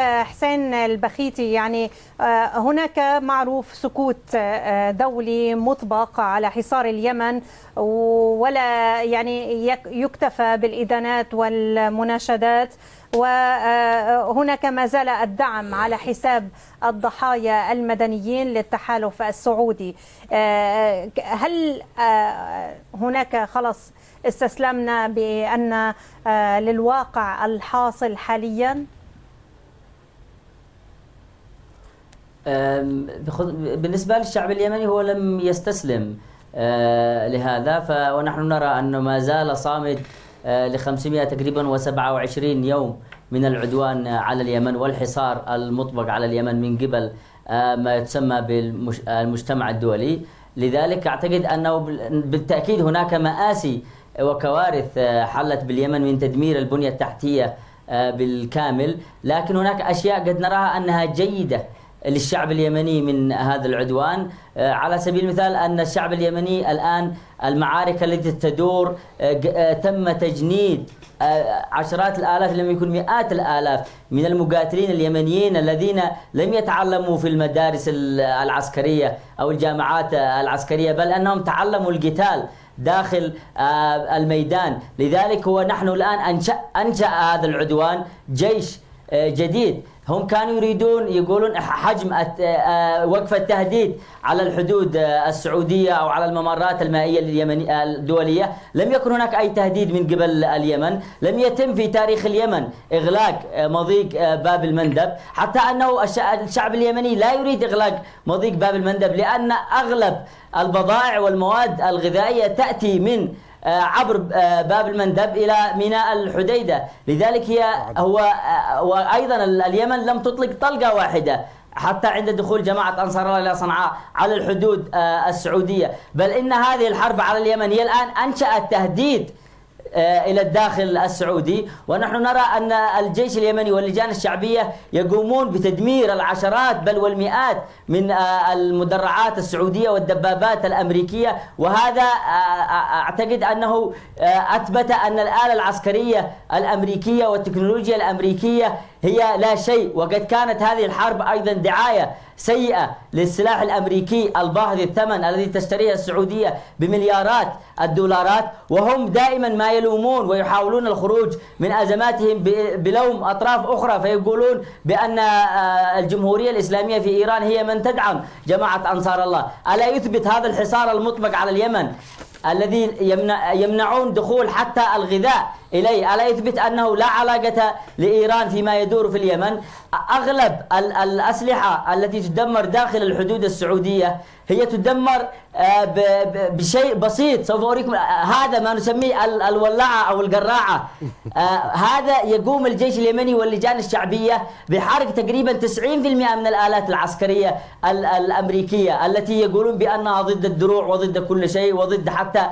حسين البخيتي، يعني هناك معروف سكوت دولي مطبق على حصار اليمن، ولا يعني يكتفى بالإدانات والمناشدات، وهناك ما زال الدعم على حساب الضحايا المدنيين للتحالف السعودي. هل هناك خلص استسلمنا بأن للواقع الحاصل حاليا؟ بالنسبة للشعب اليمني هو لم يستسلم لهذا، ونحن نرى أنه ما زال صامد ل 500 تقريبا و27 يوم من العدوان على اليمن والحصار المطبق على اليمن من قبل ما يسمى بالمجتمع الدولي. لذلك أعتقد أنه بالتأكيد هناك مآسي وكوارث حلت باليمن من تدمير البنية التحتية بالكامل، لكن هناك أشياء قد نراها أنها جيدة للشعب اليمني من هذا العدوان. على سبيل المثال أن الشعب اليمني الآن المعارك التي تدور تم تجنيد عشرات الآلاف لم يكن مئات الآلاف من المقاتلين اليمنيين الذين لم يتعلموا في المدارس العسكرية أو الجامعات العسكرية، بل أنهم تعلموا القتال داخل الميدان. لذلك نحن الآن أنشأ هذا العدوان جيش جديد. هم كانوا يريدون يقولون حجم وقف التهديد على الحدود السعودية أو على الممرات المائية الدولية. لم يكن هناك أي تهديد من قبل اليمن، لم يتم في تاريخ اليمن إغلاق مضيق باب المندب، حتى أنه الشعب اليمني لا يريد إغلاق مضيق باب المندب، لأن أغلب البضائع والمواد الغذائية تأتي من عبر باب المندب إلى ميناء الحديدة. لذلك وأيضا اليمن لم تطلق طلقة واحدة حتى عند دخول جماعة أنصار الله إلى صنعاء على الحدود السعودية، بل إن هذه الحرب على اليمن هي الآن أنشأت تهديد إلى الداخل السعودي. ونحن نرى أن الجيش اليمني واللجان الشعبية يقومون بتدمير العشرات بل والمئات من المدرعات السعودية والدبابات الأمريكية، وهذا أعتقد أنه أثبت أن الآلة العسكرية الأمريكية والتكنولوجيا الأمريكية هي لا شيء. وقد كانت هذه الحرب أيضا دعاية سيئة للسلاح الأمريكي الباهظ الثمن الذي تشتريه السعودية بمليارات الدولارات، وهم دائما ما يلومون ويحاولون الخروج من أزماتهم بلوم أطراف أخرى، فيقولون بأن الجمهورية الإسلامية في إيران هي من تدعم جماعة أنصار الله. ألا يثبت هذا الحصار المطبق على اليمن الذي يمنعون دخول حتى الغذاء إليه، ألا يثبت أنه لا علاقة لإيران فيما يدور في اليمن؟ أغلب الأسلحة التي تدمر داخل الحدود السعودية هي تدمر بشيء بسيط. سوف أريكم هذا ما نسميه الولاعة أو القراعة. هذا يقوم الجيش اليمني واللجان الشعبية بحرق تقريبا 90% من الآلات العسكرية الأمريكية التي يقولون بأنها ضد الدروع وضد كل شيء وضد حتى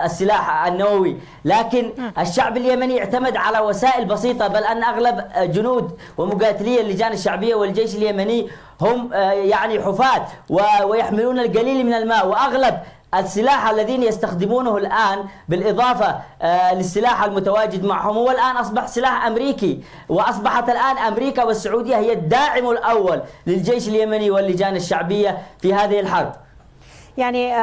السلاح النووي. لكن الشعب اليمني اعتمد على وسائل بسيطة، بل أن أغلب جنود ومقاتلي اللجان الشعبية والجيش اليمني هم يعني حفاة ويحملون القليل من الماء، وأغلب السلاح الذين يستخدمونه الآن بالإضافة للسلاح المتواجد معهم هو الآن أصبح سلاح أمريكي، وأصبحت الآن أمريكا والسعودية هي الداعم الأول للجيش اليمني واللجان الشعبية في هذه الحرب. يعني